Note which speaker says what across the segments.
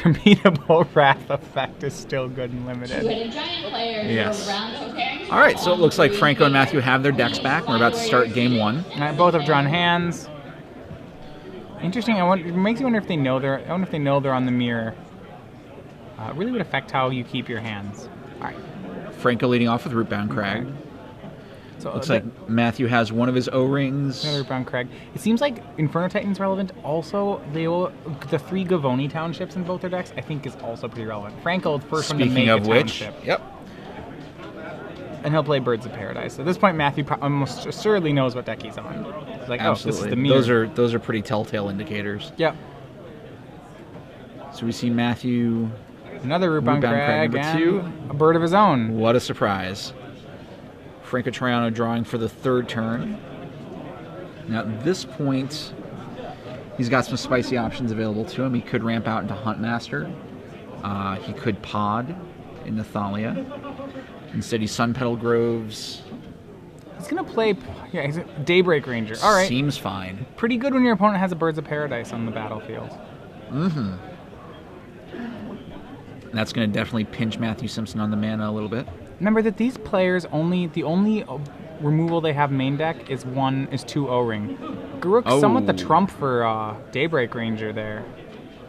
Speaker 1: Repeatable Wrath effect is still good and limited.
Speaker 2: Yes. All right, so it looks like Franco and Matthew have their decks back. We're about to start game one.
Speaker 1: Both have drawn hands. Interesting. It makes you wonder if they know they're. I wonder if they know they're on the mirror. It really would affect how you keep your hands. All right.
Speaker 2: Franco leading off with Rootbound Crag.
Speaker 1: Okay. So
Speaker 2: looks like Matthew has one of his O-rings.
Speaker 1: Rootbound Crag. It seems like Inferno Titan's relevant. Also, the 3 Gavoni townships in both their decks, I think, is also pretty relevant. Franco, the first one to make a township.
Speaker 2: Yep.
Speaker 1: And he'll play Birds of Paradise. So at this point, Matthew almost assuredly knows what deck he's on. He's like,
Speaker 2: absolutely.
Speaker 1: Oh, this is the mirror.
Speaker 2: Those are pretty telltale indicators.
Speaker 1: Yep.
Speaker 2: So we see Matthew.
Speaker 1: Another Rootbound Crag
Speaker 2: number 2.
Speaker 1: A bird of his own.
Speaker 2: What a surprise. Franco Troiano drawing for the 3rd turn. Now at this point, he's got some spicy options available to him. He could ramp out into Huntmaster. He could pod into Thalia. Instead, he Sunpetal Groves.
Speaker 1: He's going to play he's a Daybreak Ranger. All right.
Speaker 2: Seems fine.
Speaker 1: Pretty good when your opponent has a Birds of Paradise on the battlefield.
Speaker 2: Mm-hmm. That's going to definitely pinch Matthew Simpson on the mana a little bit.
Speaker 1: Remember that these players the only removal they have main deck is 2 O-Ring. Garruk's somewhat the trump for Daybreak Ranger there.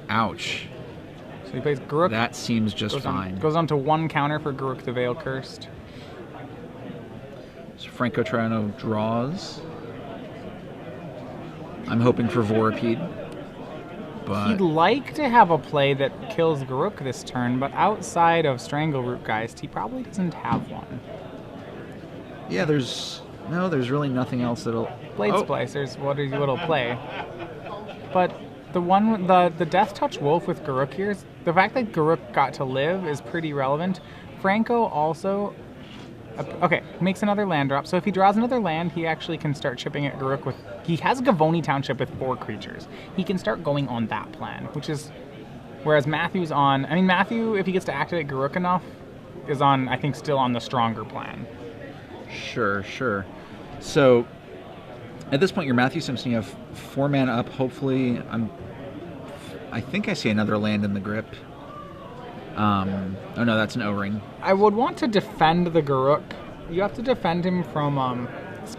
Speaker 2: Ouch.
Speaker 1: So he plays Garruk.
Speaker 2: That seems just fine.
Speaker 1: Goes on to 1 counter for Garruk the Veil Cursed.
Speaker 2: So Franco Troiano draws. I'm hoping for Vorapede. But
Speaker 1: he'd like to have a play that kills Garruk this turn, but outside of Strangleroot Geist, he probably doesn't have one.
Speaker 2: Yeah, there's really nothing else that'll...
Speaker 1: Blade Splicers, what it'll play. But the Death Touch Wolf with Garruk here, the fact that Garruk got to live is pretty relevant. Franco also... Okay, makes another land drop. So if he draws another land, he actually can start chipping at Garruk with... He has Gavoni Township with 4 creatures. He can start going on that plan, which is... Whereas Matthew's on... I mean, Matthew, if he gets to activate Garruk enough, is on, I think, still on the stronger plan.
Speaker 2: Sure. So, at this point, you're Matthew Simpson. You have 4 mana up. Hopefully, I think I see another land in the grip. Oh no, that's an O-ring.
Speaker 1: I would want to defend the Garruk. You have to defend him from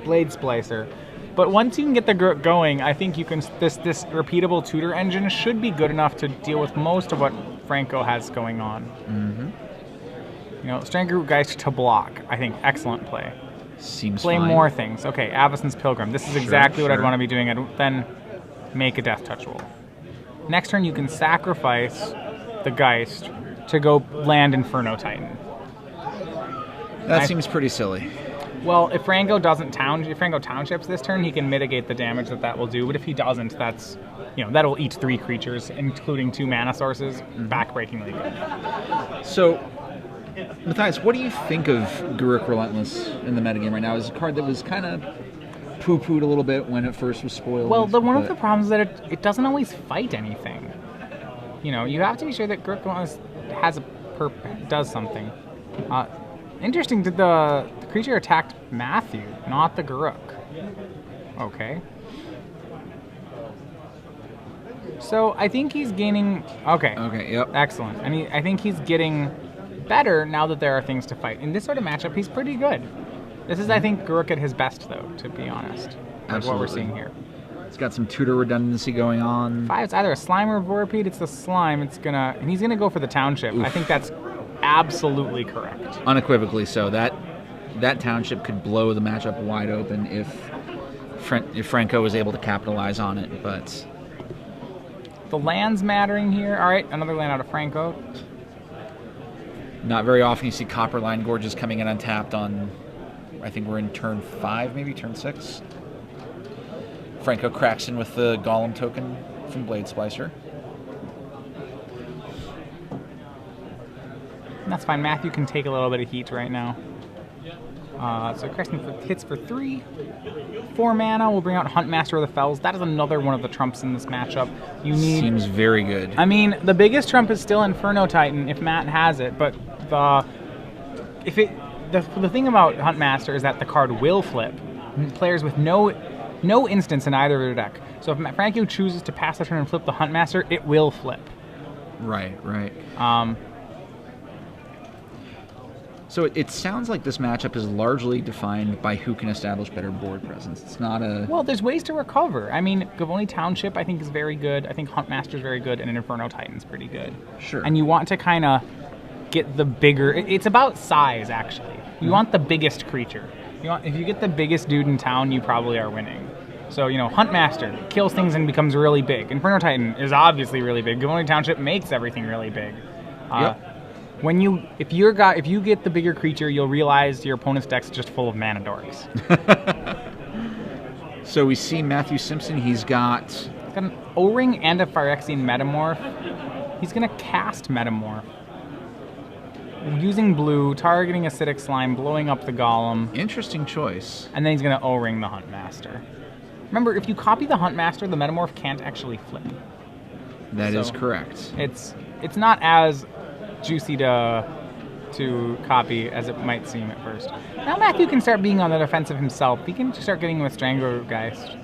Speaker 1: Blade Splicer. But once you can get the Garruk going, I think you can. This repeatable tutor engine should be good enough to deal with most of what Franco has going on.
Speaker 2: Mm-hmm.
Speaker 1: You know, Strangleroot Geist to block. I think excellent play.
Speaker 2: Seems
Speaker 1: play
Speaker 2: fine.
Speaker 1: more things. Okay, Avacyn's Pilgrim. This is exactly what I'd want to be doing. I'd then make a Death Touch Wolf. Next turn, you can sacrifice the Geist to go land Inferno Titan.
Speaker 2: That seems pretty silly.
Speaker 1: Well, if Franco townships this turn, he can mitigate the damage that will do. But if he doesn't, that'll eat 3 creatures, including 2 mana sources, backbreakingly good.
Speaker 2: So, Matthias, what do you think of Garruk Relentless in the metagame right now? It's a card that was kind of poo-pooed a little bit when it first was spoiled.
Speaker 1: Well, one of the problems is that it doesn't always fight anything. You know, you have to be sure that Garruk Relentless does something. Interesting, did the creature attacked Matthew, not the Garruk. Okay. So I think he's gaining... Okay.
Speaker 2: Okay, yep.
Speaker 1: Excellent. And I think he's getting better now that there are things to fight. In this sort of matchup, he's pretty good. This is, I think, Garruk at his best, though, to be honest.
Speaker 2: Absolutely.
Speaker 1: What we're seeing here.
Speaker 2: It's got some tutor redundancy going on.
Speaker 1: It's either a slime or a Vorapede. It's the slime. And he's gonna go for the township. Oof. I think that's absolutely correct.
Speaker 2: Unequivocally so. That township could blow the matchup wide open if Franco was able to capitalize on it. But
Speaker 1: the land's mattering here. All right, another land out of Franco.
Speaker 2: Not very often you see Copperline Gorges coming in untapped on. I think we're in turn 5, maybe turn 6. Franco cracks in with the Golem token from Blade Splicer.
Speaker 1: That's fine. Matthew can take a little bit of heat right now. So Crescent hits for 3. 4 mana. We'll bring out Huntmaster of the Fells. That is another one of the trumps in this matchup.
Speaker 2: Seems very good.
Speaker 1: I mean, the biggest trump is still Inferno Titan if Matt has it, but the thing about Huntmaster is that the card will flip. Players with no instance in either of their deck. So if Franco chooses to pass the turn and flip the Huntmaster, it will flip.
Speaker 2: Right, right.
Speaker 1: Um,
Speaker 2: So it sounds like this matchup is largely defined by who can establish better board presence. It's not a...
Speaker 1: well, there's ways to recover. I mean, Gavoni Township, I think, is very good. I think Huntmaster's very good, and an Inferno Titan's pretty good.
Speaker 2: Sure.
Speaker 1: And you want to kind of get the bigger... It's about size, actually. You want the biggest creature. If you get the biggest dude in town, you probably are winning. So, Huntmaster kills things and becomes really big. Inferno Titan is obviously really big. Gavoni Township makes everything really big.
Speaker 2: Yep.
Speaker 1: If you get the bigger creature, you'll realize your opponent's deck's just full of mana dorks.
Speaker 2: So we see Matthew Simpson. He's got
Speaker 1: an O-Ring and a Phyrexian Metamorph. He's gonna cast Metamorph. Using blue, targeting Acidic Slime, blowing up the Golem.
Speaker 2: Interesting choice.
Speaker 1: And then he's gonna O-Ring the Huntmaster. Remember, if you copy the Huntmaster, the Metamorph can't actually flip.
Speaker 2: That is correct.
Speaker 1: It's not as juicy to copy as it might seem at first. Now Matthew can start being on the defensive himself. He can start getting with Stranglergeist.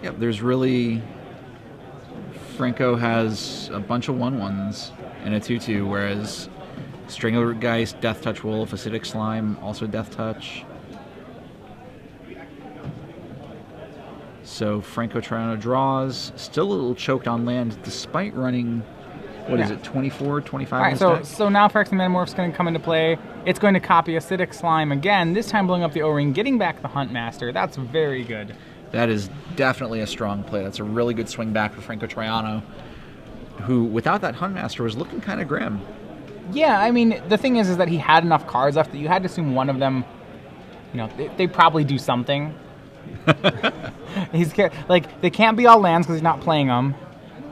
Speaker 2: Yep, there's really... Franco has a bunch of 1/1s and a 2/2, whereas Stranglergeist, Death Touch Wolf, Acidic Slime, also Death Touch. So Franco Troiano draws, still a little choked on land despite running... What is it, 24, 25?
Speaker 1: All right, so now Phyrexian Metamorph's going to come into play. It's going to copy Acidic Slime again, this time blowing up the O-Ring, getting back the Huntmaster. That's very good.
Speaker 2: That is definitely a strong play. That's a really good swing back for Franco Troiano, who, without that Huntmaster, was looking kind of grim.
Speaker 1: Yeah, I mean, the thing is that he had enough cards left that you had to assume one of them, they probably do something. They can't be all lands because he's not playing them.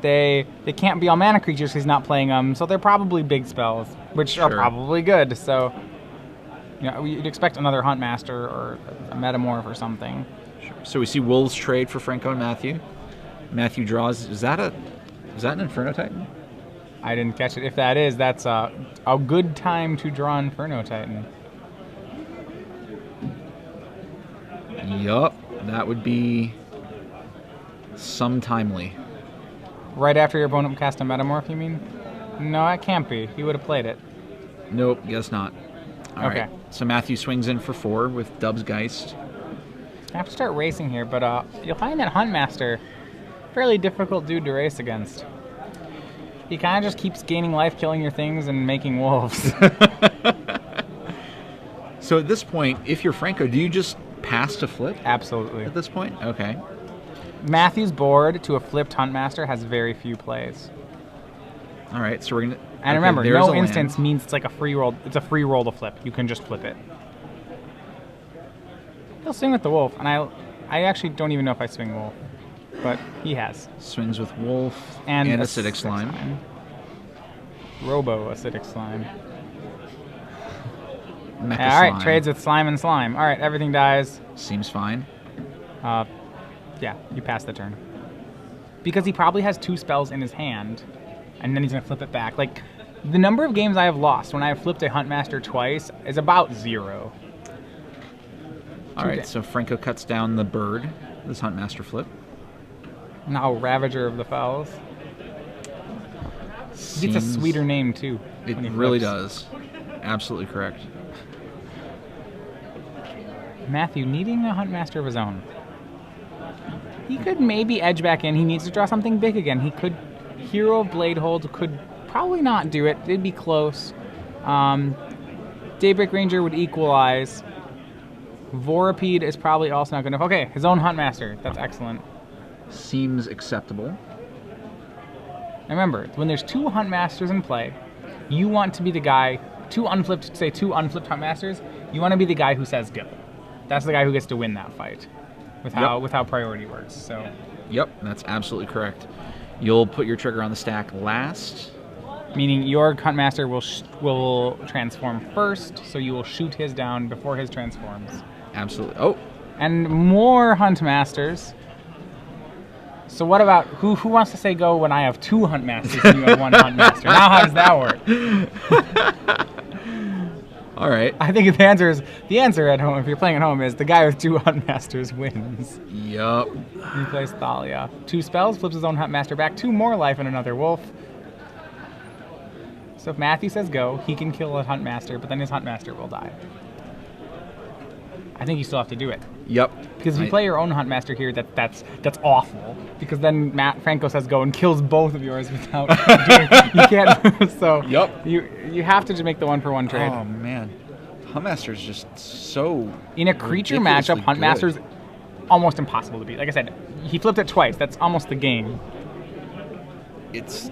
Speaker 1: They can't be all mana creatures because he's not playing them, so they're probably big spells, which are probably good. So, you'd expect another Huntmaster or a Metamorph or something.
Speaker 2: Sure. So we see Wolves trade for Franco and Matthew. Matthew draws. Is that an Inferno Titan?
Speaker 1: I didn't catch it. If that is, that's a good time to draw Inferno Titan.
Speaker 2: Yup, that would be some timely.
Speaker 1: Right after your opponent cast a Metamorph, you mean? No, that can't be. He would have played it.
Speaker 2: Nope, guess not. All
Speaker 1: okay.
Speaker 2: right. So Matthew swings in for 4 with Dub's Geist.
Speaker 1: I have to start racing here, but you'll find that Huntmaster, fairly difficult dude to race against. He kind of just keeps gaining life, killing your things, and making wolves.
Speaker 2: So at this point, if you're Franco, do you just pass to flip?
Speaker 1: Absolutely.
Speaker 2: At this point? Okay.
Speaker 1: Matthew's board to a flipped Huntmaster has very few plays.
Speaker 2: All right, so we're gonna.
Speaker 1: And remember, no instance means it's like a free roll. It's a free roll to flip. You can just flip it. He'll swing with the wolf, and I actually don't even know if I swing wolf, but he has.
Speaker 2: Swings with wolf
Speaker 1: and
Speaker 2: acidic slime.
Speaker 1: Robo acidic slime.
Speaker 2: All
Speaker 1: right, trades with slime and slime. All right, everything dies.
Speaker 2: Seems fine.
Speaker 1: Yeah, you pass the turn. Because he probably has 2 spells in his hand, and then he's going to flip it back. Like, the number of games I have lost when I have flipped a Huntmaster twice is about 0.
Speaker 2: All right, so Franco cuts down the bird, this Huntmaster flip.
Speaker 1: Now Ravager of the Fells. He gets a sweeter name, too.
Speaker 2: It really does. Absolutely correct.
Speaker 1: Matthew needing a Huntmaster of his own. He could maybe edge back in. He needs to draw something big again. He could... Hero of Bladehold could probably not do it. It'd be close. Daybreak Ranger would equalize. Vorapede is probably also not good enough. Okay, his own Huntmaster. That's excellent.
Speaker 2: Seems acceptable.
Speaker 1: Now remember, when there's 2 Huntmasters in play, you want to be the guy... 2 unflipped Huntmasters, you want to be the guy who says go. That's the guy who gets to win that fight. With how priority works. So.
Speaker 2: Yep, that's absolutely correct. You'll put your trigger on the stack last.
Speaker 1: Meaning your Huntmaster will transform first, so you will shoot his down before his transforms.
Speaker 2: Absolutely. Oh.
Speaker 1: And more Huntmasters. So what about who wants to say go when I have 2 Huntmasters and you have 1 Huntmaster? Now how does that work?
Speaker 2: All right.
Speaker 1: I think the answer at home, if you're playing at home, is the guy with 2 Huntmasters wins.
Speaker 2: Yup.
Speaker 1: He plays Thalia. 2 spells, flips his own Huntmaster back, 2 more life and another wolf. So if Matthew says go, he can kill a Huntmaster, but then his Huntmaster will die. I think you still have to do it.
Speaker 2: Yep.
Speaker 1: Because if you play your own Huntmaster here, that's awful. Because then Franco says go and kills both of yours without doing. You can't. So
Speaker 2: Yep.
Speaker 1: You have to just make the 1-for-1 trade.
Speaker 2: Oh man, Huntmaster is just so.
Speaker 1: In a creature matchup, Huntmaster's almost impossible to beat. Like I said, he flipped it twice. That's almost the game.
Speaker 2: It's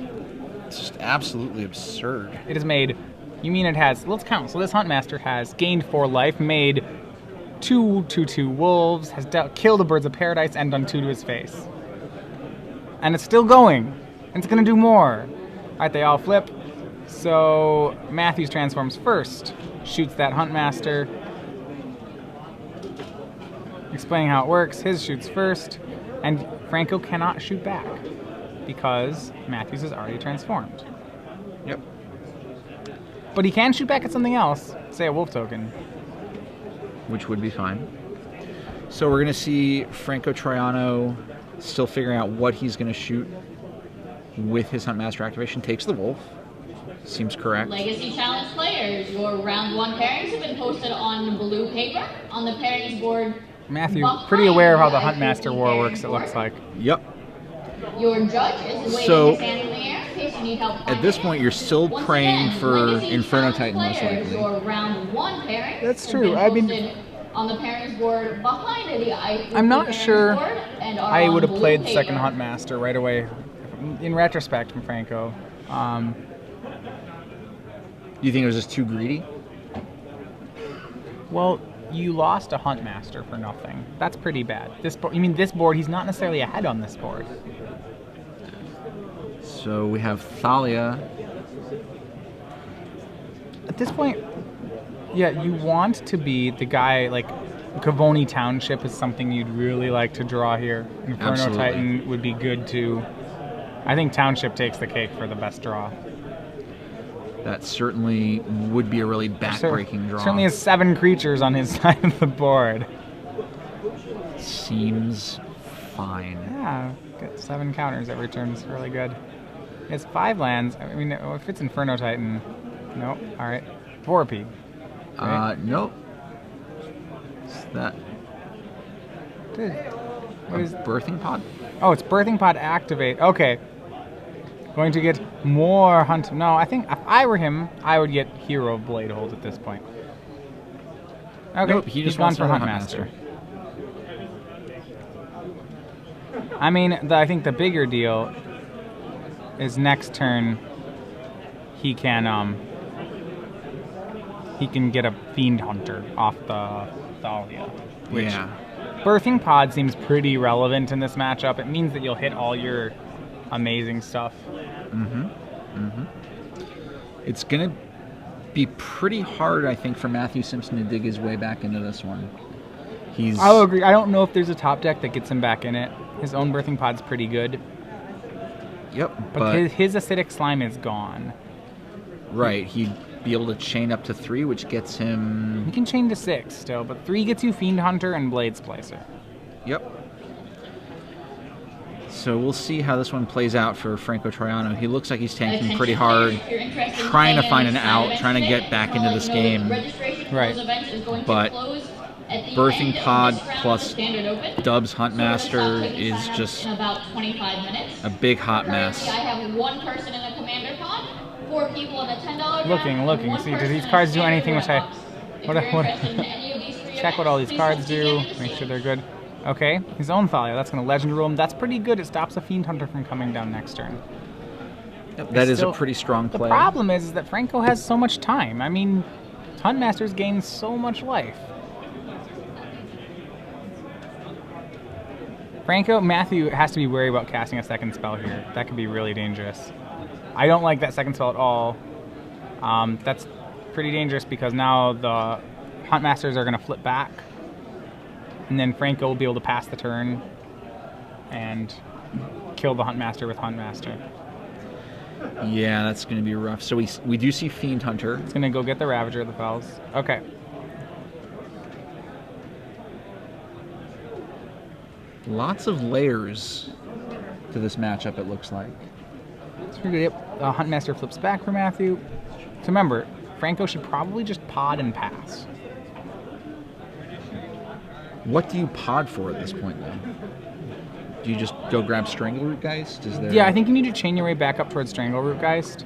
Speaker 2: just absolutely absurd.
Speaker 1: It has made. You mean it has? Let's count. So this Huntmaster has gained 4 life, made 2/2/2 wolves, has killed a Birds of Paradise, and done 2 to his face. And it's still going. And it's going to do more. Alright, they all flip. So Matthews transforms first, shoots that Huntmaster. Explaining how it works, his shoots first, and Franco cannot shoot back because Matthews is already transformed.
Speaker 2: Yep.
Speaker 1: But he can shoot back at something else, say a wolf token.
Speaker 2: Which would be fine. So we're going to see Franco Troiano still figuring out what he's going to shoot with his Huntmaster activation. Takes the wolf. Seems correct.
Speaker 3: Legacy Challenge players, your round 1 pairings have been posted on blue paper on the pairings board.
Speaker 1: Matthew, pretty aware of how the Huntmaster war works, it looks like.
Speaker 2: Yep.
Speaker 3: Your judge is waving his hand in the air in case you need help.
Speaker 2: At this point, you're still praying for Inferno Titan, most likely.
Speaker 3: Your round 1 pairing.
Speaker 1: That's true. I mean,
Speaker 3: on the pairings board behind the
Speaker 1: I'm not sure I would have played the second Huntmaster right away. In retrospect, from Franco.
Speaker 2: You think it was just too greedy?
Speaker 1: Well, you lost a Huntmaster for nothing. That's pretty bad. This board, he's not necessarily ahead on this board.
Speaker 2: So we have Thalia.
Speaker 1: At this point, yeah, you want to be the guy, like, Cavoni Township is something you'd really like to draw here. Inferno
Speaker 2: Absolutely.
Speaker 1: Titan would be good too. I think Township takes the cake for the best draw.
Speaker 2: That certainly would be a really backbreaking draw.
Speaker 1: Certainly has 7 creatures on his side of the board.
Speaker 2: Seems fine.
Speaker 1: Yeah, get 7 counters every turn is really good. It's 5 lands. I mean, if it's Inferno Titan, nope. All right, Vorpy. Right?
Speaker 2: Nope. Is that
Speaker 1: Dude, what is
Speaker 2: Birthing Pod?
Speaker 1: Oh, it's Birthing Pod activate. Okay. Going to get more hunt. No, I think if I were him, I would get Hero Blade Hold at this point. Okay,
Speaker 2: Nope, he just
Speaker 1: gone
Speaker 2: wants
Speaker 1: for
Speaker 2: another
Speaker 1: Huntmaster. I mean, I think the bigger deal is next turn he can get a Fiend Hunter off the Thalia. Which
Speaker 2: Yeah.
Speaker 1: Birthing Pod seems pretty relevant in this matchup. It means that you'll hit all your amazing stuff.
Speaker 2: It's going to be pretty hard, I think, for Matthew Simpson to dig his way back into this one.
Speaker 1: I'll agree. I don't know if there's a top deck that gets him back in it. His own Birthing Pod's pretty good.
Speaker 2: Yep.
Speaker 1: But his Acidic Slime is gone.
Speaker 2: Right. He'd be able to chain up to 3, which gets him...
Speaker 1: He can chain to 6 still, but 3 gets you Fiend Hunter and Blade Splicer.
Speaker 2: Yep. So we'll see how this one plays out for Franco Troiano. He looks like he's tanking pretty hard, trying to find an out, trying to get back into this game.
Speaker 1: Right.
Speaker 2: But Birthing Pod plus Dub's Huntmaster is just a big hot mess.
Speaker 3: I have 1 person in the Commander Pod, 4 people in the $10
Speaker 1: Looking. See, do these cards do anything which I... Check what all these cards do. Make sure they're good. Okay, his own Thalia. That's going to Legend Rule him. That's pretty good. It stops a Fiend Hunter from coming down next turn.
Speaker 2: Yep, that is a pretty strong play.
Speaker 1: The problem is that Franco has so much time. I mean, Huntmasters gain so much life. Matthew has to be wary about casting a second spell here. That could be really dangerous. I don't like that second spell at all. That's pretty dangerous because now the Huntmasters are going to flip back. And then Franco will be able to pass the turn and kill the Huntmaster with Huntmaster.
Speaker 2: Yeah, that's going to be rough. So we do see Fiend Hunter.
Speaker 1: It's going to go get the Ravager of the Fells. Okay.
Speaker 2: Lots of layers to this matchup, it looks like.
Speaker 1: It's pretty good. Yep. Huntmaster flips back for Matthew. So remember, Franco should probably just pod and pass.
Speaker 2: What do you pod for at this point, though? Do you just go grab Strangleroot Geist? Is there...
Speaker 1: Yeah, I think you need to chain your way back up towards Strangleroot Geist.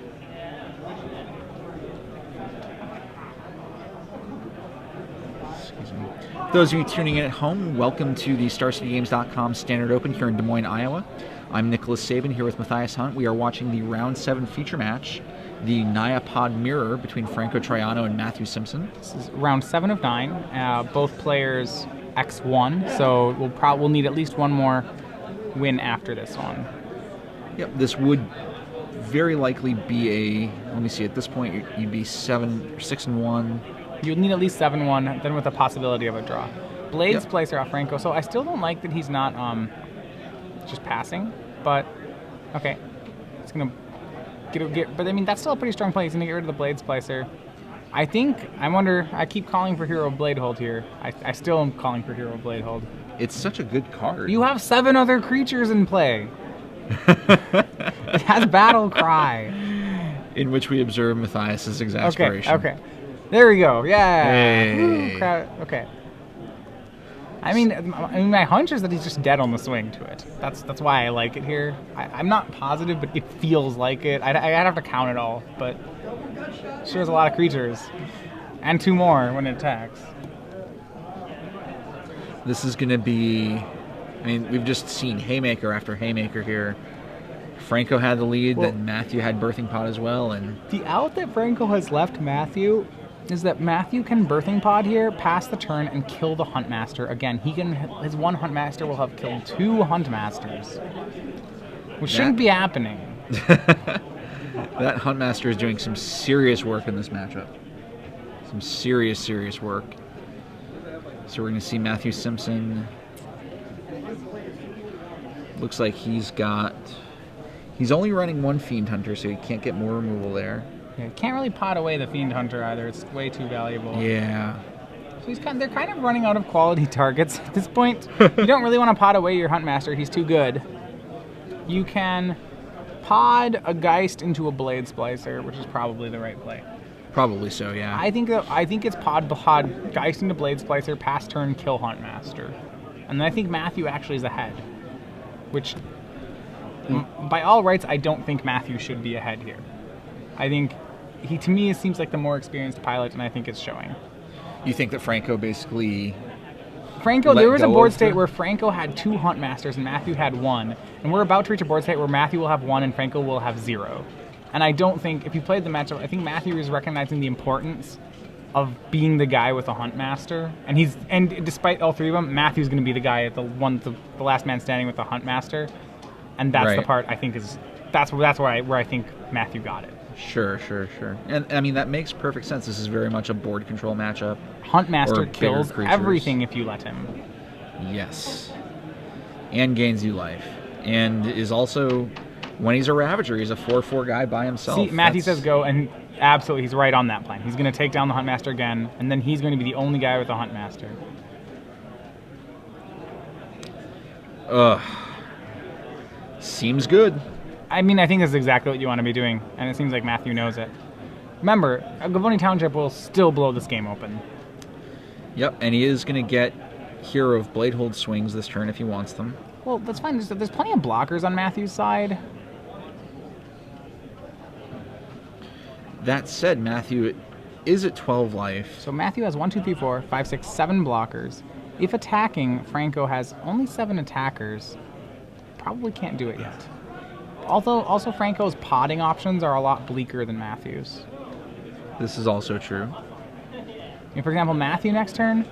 Speaker 2: Excuse me. For those of you tuning in at home, welcome to the StarCityGames.com Standard Open here in Des Moines, Iowa. I'm Nicholas Sabin here with Matthias Hunt. We are watching the Round 7 feature match, the Nyapod Mirror between Franco Troiano and Matthew Simpson.
Speaker 1: This is round 7 of 9. Both players X1, so we'll need at least one more win after this one.
Speaker 2: Yep, this would very likely be a, let me see, at this point you'd be 6-1.
Speaker 1: You'd need at least 7-1, then with the possibility of a draw. Blades
Speaker 2: Yep.
Speaker 1: placer off Franco, so I still don't like that he's not just passing, but okay. It's gonna get but I mean that's still a pretty strong play. He's gonna get rid of the Blades placer. I keep calling for Hero Blade Hold here. I still am calling for Hero Blade Hold.
Speaker 2: It's such a good card.
Speaker 1: You have 7 other creatures in play. It has Battle Cry.
Speaker 2: In which we observe Matthias's exasperation.
Speaker 1: Okay. There we go. Yeah.
Speaker 2: Hey.
Speaker 1: Woo, okay. I mean, my hunch is that he's just dead on the swing to it. That's why I like it here. I'm not positive, but it feels like it. I'd have to count it all, but sure has a lot of creatures. And 2 more when it attacks.
Speaker 2: This is going to be, I mean, we've just seen Haymaker after Haymaker here. Franco had the lead, then Matthew had Birthing Pod as well. And
Speaker 1: the out that Franco has left Matthew is that Matthew can Birthing Pod here, pass the turn, and kill the Huntmaster. Again, his one Huntmaster will have killed 2 Huntmasters, which shouldn't be happening.
Speaker 2: That Huntmaster is doing some serious work in this matchup. Some serious work. So we're going to see Matthew Simpson. Looks like he's only running 1 Fiend Hunter, so he can't get more removal there.
Speaker 1: Yeah, can't really pot away the Fiend Hunter either. It's way too valuable.
Speaker 2: Yeah.
Speaker 1: So they're kind of running out of quality targets at this point. You don't really want to pot away your Huntmaster. He's too good. You can pod a Geist into a Blade Splicer, which is probably the right play.
Speaker 2: Probably so, yeah.
Speaker 1: I think it's pod Geist into Blade Splicer, pass turn, kill Huntmaster. And then I think Matthew actually is ahead. Which, by all rights, I don't think Matthew should be ahead here. I think to me, it seems like the more experienced pilot, and I think it's showing.
Speaker 2: You think that Franco basically...
Speaker 1: There was a board state where Franco had 2 Huntmasters and Matthew had 1. And we're about to reach a board state where Matthew will have 1 and Franco will have 0. And I don't think, if you played the matchup, I think Matthew is recognizing the importance of being the guy with a Huntmaster. And despite all 3 of them, Matthew's going to be the guy at the last man standing with the Huntmaster. And that's the part I think that's where I think Matthew got it.
Speaker 2: Sure. And I mean, that makes perfect sense. This is very much a board control matchup.
Speaker 1: Huntmaster kills everything if you let him.
Speaker 2: Yes. And gains you life. And is also, when he's a Ravager, he's a 4/4 guy by himself.
Speaker 1: See, Matthew says go, and absolutely, he's right on that plan. He's going to take down the Huntmaster again, and then he's going to be the only guy with a Huntmaster.
Speaker 2: Seems good.
Speaker 1: I mean, I think this is exactly what you want to be doing, and it seems like Matthew knows it. Remember, Gavoni Township will still blow this game open.
Speaker 2: Yep, and he is going to get Hero of Bladehold swings this turn if he wants them.
Speaker 1: Well, that's fine. There's plenty of blockers on Matthew's side.
Speaker 2: That said, Matthew is at 12 life.
Speaker 1: So Matthew has 1, 2, 3, 4, 5, 6, 7 blockers. If attacking, Franco has only 7 attackers. Probably can't do it yet. Also, Franco's potting options are a lot bleaker than Matthew's.
Speaker 2: This is also true.
Speaker 1: For example, Matthew next turn,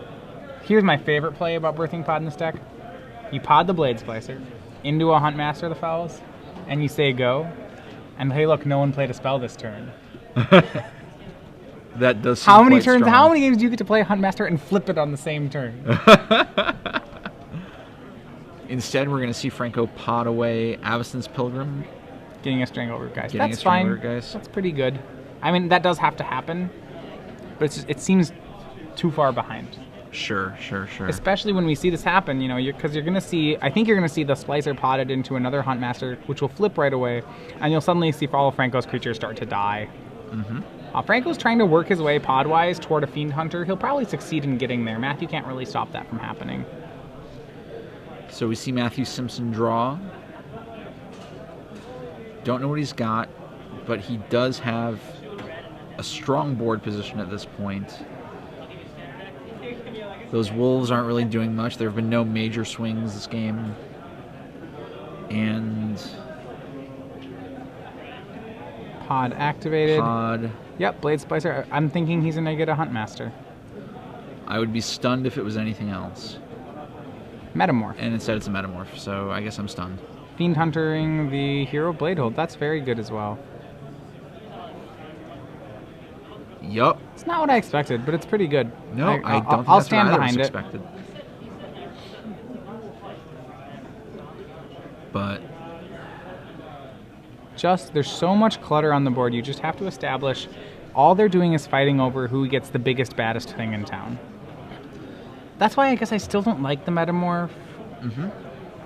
Speaker 1: here's my favorite play about Birthing Pod in this deck. You pod the Blade Splicer into a Huntmaster of the Fowls, and you say go, and hey look, no one played a spell this turn.
Speaker 2: That does seem
Speaker 1: How many
Speaker 2: quite
Speaker 1: turns,
Speaker 2: strong.
Speaker 1: how many games do you get to play Huntmaster and flip it on the same turn?
Speaker 2: Instead, we're going to see Franco pot away Avacyn's Pilgrim.
Speaker 1: Getting a Strangleroot Geist.
Speaker 2: Getting
Speaker 1: That's
Speaker 2: a
Speaker 1: fine.
Speaker 2: Strangleroot Geist.
Speaker 1: That's pretty good. I mean, that does have to happen, but it seems too far behind.
Speaker 2: Sure.
Speaker 1: Especially when we see this happen, because you're going to see, I think you're going to see the Splicer potted into another Huntmaster, which will flip right away, and you'll suddenly see all of Franco's creatures start to die. Franco's trying to work his way pod-wise toward a Fiend Hunter. He'll probably succeed in getting there. Matthew can't really stop that from happening.
Speaker 2: So we see Matthew Simpson draw. Don't know what he's got, but he does have a strong board position at this point. Those wolves aren't really doing much. There have been no major swings this game. And...
Speaker 1: Pod activated.
Speaker 2: Pod.
Speaker 1: Yep, Blade Splicer. I'm thinking he's going to get a Huntmaster.
Speaker 2: I would be stunned if it was anything else.
Speaker 1: Metamorph.
Speaker 2: And instead it's a Metamorph, so I guess I'm stunned.
Speaker 1: Fiend Huntering the Hero Bladehold. That's very good as well.
Speaker 2: Yup.
Speaker 1: It's not what I expected, but it's pretty good.
Speaker 2: No, I don't think
Speaker 1: I'll
Speaker 2: that's
Speaker 1: stand
Speaker 2: what I was
Speaker 1: behind it.
Speaker 2: expected. But
Speaker 1: there's so much clutter on the board. You just have to establish all they're doing is fighting over who gets the biggest, baddest thing in town. That's why I guess I still don't like the Metamorph.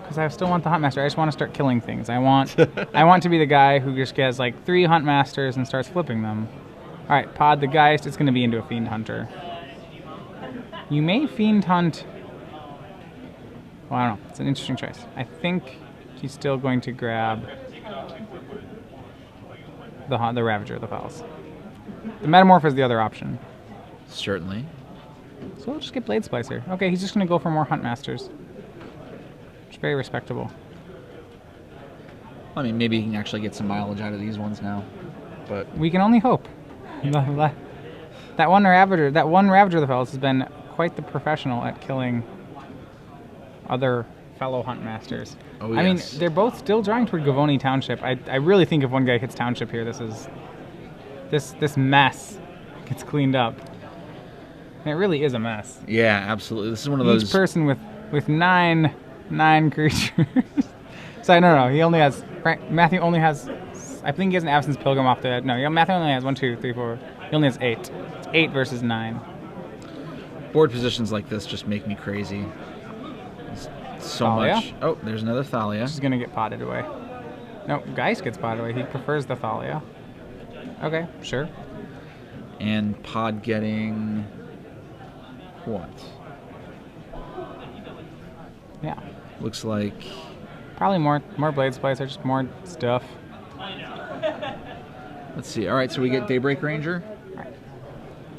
Speaker 1: Because I still want the Huntmaster. I just want to start killing things. I want to be the guy who just gets like 3 Huntmasters and starts flipping them. All right, Pod the Geist. It's going to be into a Fiend Hunter. You may Fiend Hunt. Well, I don't know. It's an interesting choice. I think he's still going to grab the Ravager of the Fells. The Metamorph is the other option.
Speaker 2: certainly.
Speaker 1: So we'll just get Blade Splicer. Okay, he's just going to go for more Huntmasters. It's very respectable.
Speaker 2: I mean, maybe you can actually get some mileage out of these ones now, but
Speaker 1: we can only hope. That one Ravager of the Fells has been quite the professional at killing other fellow Huntmasters.
Speaker 2: Oh, yes.
Speaker 1: I mean, they're both still drawing toward Gavoni Township. I really think if one guy hits Township here, this mess gets cleaned up. And it really is a mess.
Speaker 2: Yeah, absolutely. This is one of those.
Speaker 1: Each person with nine creatures. So no, he only has. Matthew only has. I think he has an Absence Pilgrim off the head. No, Matthew only has 1, 2, 3, 4. He only has 8. It's 8 versus 9.
Speaker 2: Board positions like this just make me crazy. It's so
Speaker 1: Thalia?
Speaker 2: much. Oh, there's another Thalia.
Speaker 1: She's gonna get potted away. No, Geist gets potted away. He prefers the Thalia. Okay, sure.
Speaker 2: And Pod getting what?
Speaker 1: Yeah.
Speaker 2: Looks like
Speaker 1: Probably more Blade Splicer, just more stuff.
Speaker 2: Let's see. All right, so we get Daybreak Ranger.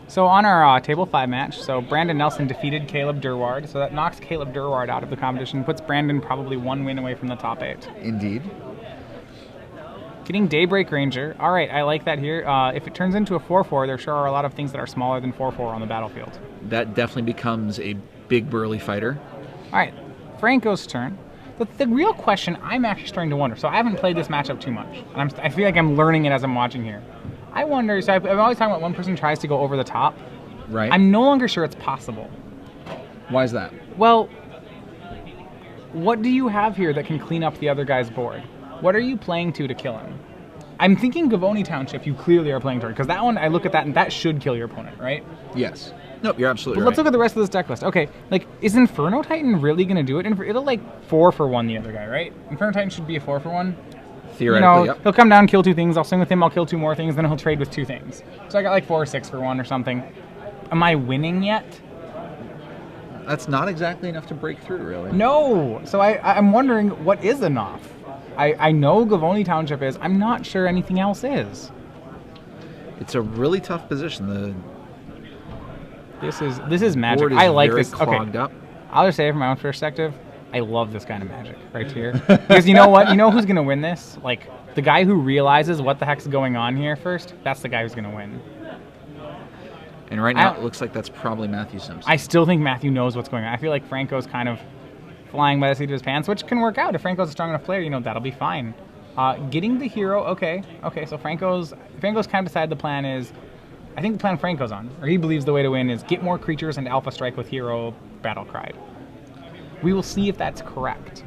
Speaker 1: So on our Table 5 match, so Brandon Nelson defeated Caleb Durward, so that knocks Caleb Durward out of the competition, puts Brandon probably 1 win away from the top 8.
Speaker 2: Indeed.
Speaker 1: Getting Daybreak Ranger. All right, I like that here. If it turns into a 4/4, there sure are a lot of things that are smaller than 4/4 on the battlefield.
Speaker 2: That definitely becomes a big burly fighter.
Speaker 1: All right, Franco's turn. The real question I'm actually starting to wonder, so I haven't played this matchup too much, and I feel like I'm learning it as I'm watching here. I wonder, so I'm always talking about one person tries to go over the top.
Speaker 2: Right.
Speaker 1: I'm no longer sure it's possible.
Speaker 2: Why is that?
Speaker 1: Well, what do you have here that can clean up the other guy's board? What are you playing to kill him? I'm thinking Gavoni Township you clearly are playing toward, because that one, I look at that, and that should kill your opponent, right?
Speaker 2: Yes. Nope, you're absolutely
Speaker 1: But
Speaker 2: right.
Speaker 1: let's look at the rest of this deck list. Okay, like, is Inferno Titan really going to do it? It'll, like, 4-for-1 the other guy, right? Inferno Titan should be a 4-for-1.
Speaker 2: Theoretically, yep.
Speaker 1: He'll come down, kill 2 things, I'll swing with him, I'll kill 2 more things, then he'll trade with 2 things. So I got, like, 4 or 6-for-1 or something. Am I winning yet?
Speaker 2: That's not exactly enough to break through, really.
Speaker 1: No! So I'm wondering, what is enough? I know Gavoni Township is. I'm not sure anything else is.
Speaker 2: It's a really tough position.
Speaker 1: This is magic.
Speaker 2: Board is
Speaker 1: I like
Speaker 2: very
Speaker 1: this.
Speaker 2: clogged
Speaker 1: Okay,
Speaker 2: up.
Speaker 1: I'll just say from my own perspective, I love this kind of magic right here. Because you know what? You know who's going to win this? Like, the guy who realizes what the heck's going on here first, that's the guy who's going to win.
Speaker 2: And right now, it looks like that's probably Matthew Simpson.
Speaker 1: I still think Matthew knows what's going on. I feel like Franco's kind of flying by the seat of his pants, which can work out. If Franco's a strong enough player, that'll be fine. Getting the hero, okay, so Franco's kind of decided the plan is, I think the plan Franco's on, or he believes the way to win is get more creatures and alpha strike with hero battle cry. We will see if that's correct.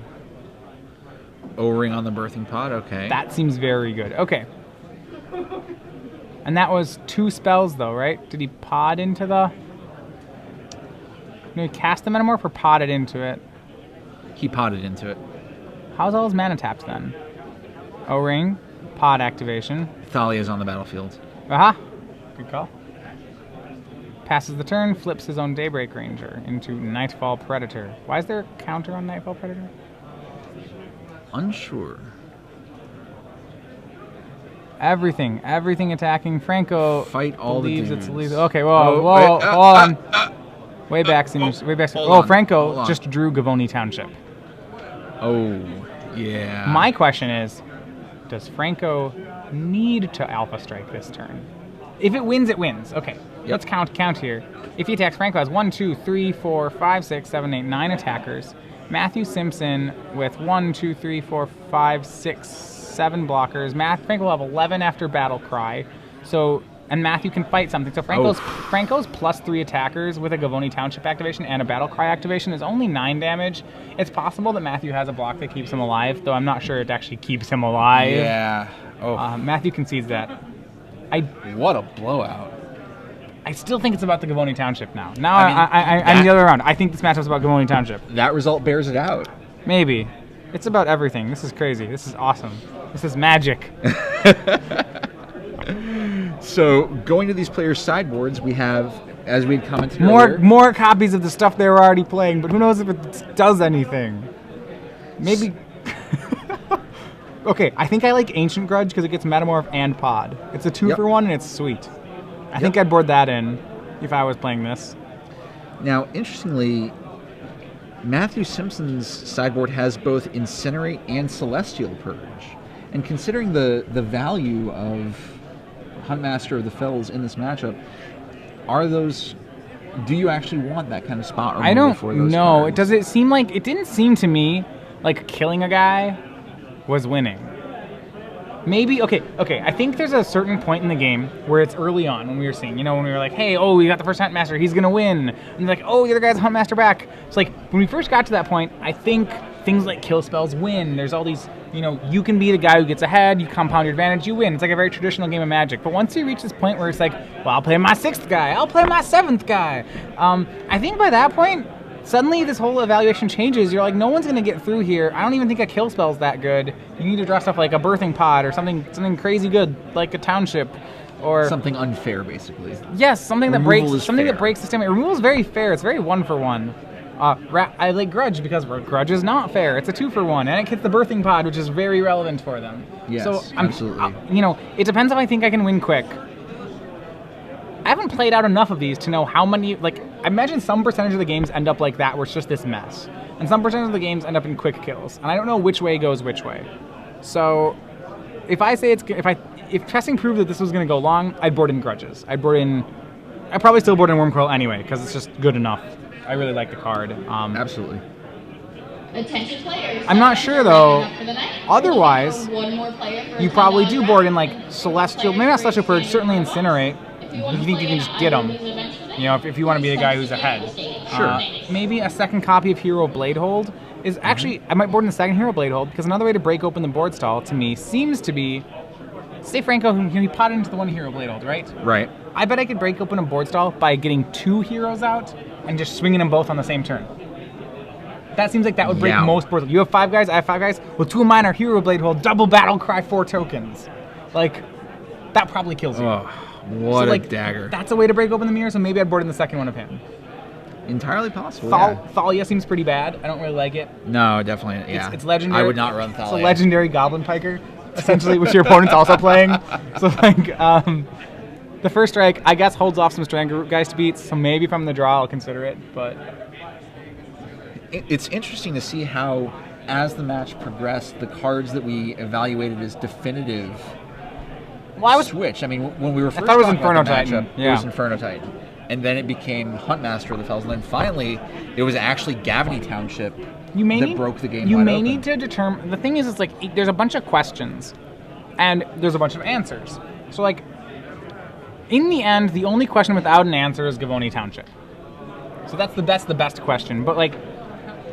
Speaker 2: O-ring on the birthing pod, okay.
Speaker 1: That seems very good. Okay. And that was 2 spells though, right? Did he pod into the... Can we cast the Metamorph or pot it into it?
Speaker 2: He potted into it.
Speaker 1: How's all his mana tapped then? O-Ring, pod activation.
Speaker 2: Thalia's on the battlefield.
Speaker 1: Aha! Good call. Passes the turn, flips his own Daybreak Ranger into Nightfall Predator. Why is there a counter on Nightfall Predator?
Speaker 2: Unsure.
Speaker 1: Everything attacking. Franco
Speaker 2: Fight all the
Speaker 1: believes
Speaker 2: dudes.
Speaker 1: it's lethal. Okay, whoa,
Speaker 2: Oh,
Speaker 1: whoa,
Speaker 2: wait,
Speaker 1: hold on. Way back seems, way back.
Speaker 2: hold
Speaker 1: Oh,
Speaker 2: on,
Speaker 1: Franco
Speaker 2: hold on.
Speaker 1: just drew Gavoni Township.
Speaker 2: Oh, yeah.
Speaker 1: My question is, does Franco need to Alpha Strike this turn? If it wins, it wins. Okay, let's count here. If he attacks, Franco has 1, 2, 3, 4, 5, 6, 7, 8, 9 attackers. Matthew Simpson with 1, 2, 3, 4, 5, 6, 7 blockers. Franco will have 11 after Battle Cry. So, and Matthew can fight something. So Franco's plus 3 attackers with a Gavoni Township activation and a Battle Cry activation is only 9 damage. It's possible that Matthew has a block that keeps him alive, though I'm not sure it actually keeps him alive.
Speaker 2: Yeah. Oh,
Speaker 1: Matthew concedes that.
Speaker 2: what a blowout.
Speaker 1: I still think it's about the Gavoni Township now. I'm the other way around. I think this matchup's about Gavoni Township.
Speaker 2: That result bears it out.
Speaker 1: Maybe. It's about everything. This is crazy. This is awesome. This is magic.
Speaker 2: So, going to these players' sideboards, we have, as we had commented earlier...
Speaker 1: More copies of the stuff they were already playing, but who knows if it does anything. Maybe... Okay, I think I like Ancient Grudge because it gets Metamorph and Pod. It's a 2-for-1 and it's sweet. I think I'd board that in if I was playing this.
Speaker 2: Now, interestingly, Matthew Simpson's sideboard has both Incinerate and Celestial Purge. And considering the value of Huntmaster of the Fells in this matchup, do you actually want that kind of spot removal
Speaker 1: I don't
Speaker 2: for those
Speaker 1: know.
Speaker 2: cards?
Speaker 1: It didn't seem to me like killing a guy was winning. Maybe, okay, I think there's a certain point in the game where it's early on when we were seeing, when we were like, hey, we got the first Huntmaster, he's going to win. And they're like, the other guy's a Huntmaster back. It's like, when we first got to that point, I think things like kill spells win. There's all these, you can be the guy who gets ahead, you compound your advantage, you win. It's like a very traditional game of Magic. But once you reach this point where it's like, well, I'll play my 6th guy, I'll play my 7th guy. I think by that point, suddenly this whole evaluation changes. You're like, no one's going to get through here. I don't even think a kill spell's that good. You need to draw stuff like a Birthing Pod or something crazy good, like a Township, or
Speaker 2: something unfair, basically.
Speaker 1: Yes, something that breaks the system. Removal is very fair. It's very 1-for-1. I like Grudge because Grudge is not fair. It's a 2-for-1, and it hits the Birthing Pod, which is very relevant for them.
Speaker 2: Yes,
Speaker 1: so
Speaker 2: absolutely.
Speaker 1: It depends if I think I can win quick. I haven't played out enough of these to know how many, I imagine some percentage of the games end up like that where it's just this mess. And some percentage of the games end up in quick kills. And I don't know which way goes which way. So if I say if testing proved that this was going to go long, I'd board in Grudges. I'd probably still board in Wormcoil anyway, because it's just good enough. I really like the card.
Speaker 2: Absolutely.
Speaker 3: Attention players.
Speaker 1: I'm not sure though.
Speaker 3: Otherwise,
Speaker 1: you probably do board in Celestial, maybe not Celestial Purge, certainly Incinerate. You think you can just get them, if you want to be the guy who's ahead.
Speaker 2: Sure.
Speaker 1: Maybe a second copy of Hero Bladehold is actually, I might board in the second Hero Bladehold, because another way to break open the board stall, to me, seems to be, say Franco, he potted into the one Hero Bladehold, right?
Speaker 2: Right.
Speaker 1: I bet I could break open a board stall by getting 2 heroes out and just swinging them both on the same turn. That seems like that would break most boards. You have 5 guys, I have 5 guys. Well, 2 of mine are Hero Bladehold, double Battle Cry, 4 tokens. That probably kills you.
Speaker 2: Oh. What a dagger.
Speaker 1: That's a way to break open the mirror, so maybe I'd board in the second one of him.
Speaker 2: Entirely possible,
Speaker 1: Thalia seems pretty bad. I don't really like it.
Speaker 2: No, definitely, yeah.
Speaker 1: It's legendary.
Speaker 2: I would not run Thalia.
Speaker 1: It's a legendary Goblin Piker, essentially, which your opponent's also playing. So, the first strike, I guess, holds off some Strangleroot guys to beat, so maybe if I'm in the draw, I'll consider it, but...
Speaker 2: It's interesting to see how, as the match progressed, the cards that we evaluated as definitive... switch. I mean, when we were first talking about the matchup, it was Inferno Titan. And then it became Huntmaster of the Fells. And then finally, it was actually Gavony Township that broke the game.
Speaker 1: You may need to determine... The thing is, it's there's a bunch of questions, and there's a bunch of answers. So, in the end, the only question without an answer is Gavony Township. So that's the best question. But,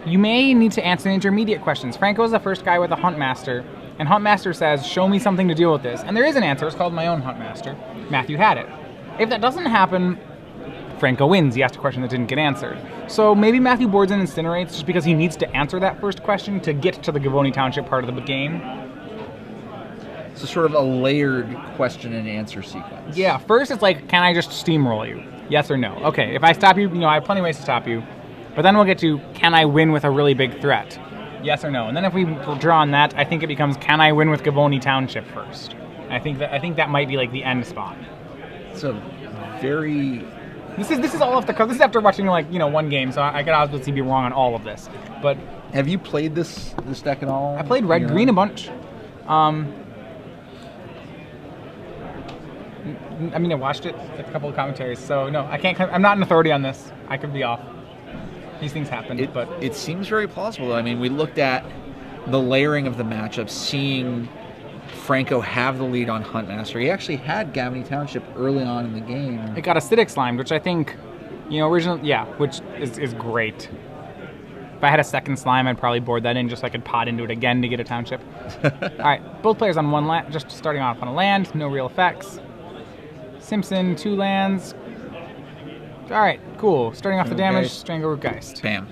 Speaker 1: you may need to answer the intermediate questions. Franco is the first guy with a Huntmaster. And Huntmaster says, show me something to deal with this. And there is an answer. It's called my own Huntmaster. Matthew had it. If that doesn't happen, Franco wins. He asked a question that didn't get answered. So maybe Matthew boards and incinerates just because he needs to answer that first question to get to the Gavoni Township part of the game.
Speaker 2: So sort of a layered question and answer sequence.
Speaker 1: Yeah, first it's like, can I just steamroll you? Yes or no? Okay, if I stop you, I have plenty of ways to stop you. But then we'll get to, can I win with a really big threat? Yes or no? And then if we draw on that, I think it becomes, can I win with Gavoni Township first? I think that might be like the end spot.
Speaker 2: It's a very...
Speaker 1: This is all off the cuff. This is after watching one game, so I could obviously be wrong on all of this. But
Speaker 2: have you played this deck at all?
Speaker 1: I played red green a bunch. I watched it, a couple of commentaries. So no, I can't. I'm not an authority on this. I could be off. These things happen. But
Speaker 2: it seems very plausible. I mean, we looked at the layering of the matchup, seeing Franco have the lead on Huntmaster. He actually had Gavoni Township early on in the game.
Speaker 1: It got acidic slimed, which I think, which is great. If I had a second slime, I'd probably board that in just so I could pot into it again to get a township. All right, both players on one land, just starting off on a land, no real effects. Simpson, 2 lands. All right, cool. Starting off the damage, Strangle Geist.
Speaker 2: Bam.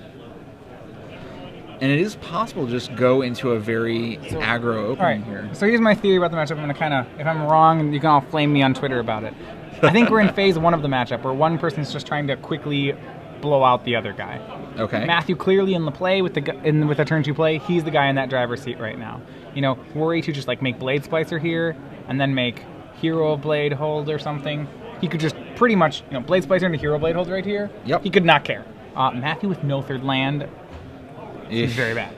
Speaker 2: And it is possible to just go into a very aggro opening here.
Speaker 1: So here's my theory about the matchup. I'm going to if I'm wrong, you can all flame me on Twitter about it. I think we're in phase 1 of the matchup, where one person's just trying to quickly blow out the other guy.
Speaker 2: Okay.
Speaker 1: Matthew clearly in the play with a turn 2 play. He's the guy in that driver's seat right now. Worry to just make Blade Splicer here, and then make Hero Blade Hold or something. He could just pretty much, Blade Splicer into Hero Blade Hold right here.
Speaker 2: Yep.
Speaker 1: He could not care. Matthew with no third land is very bad.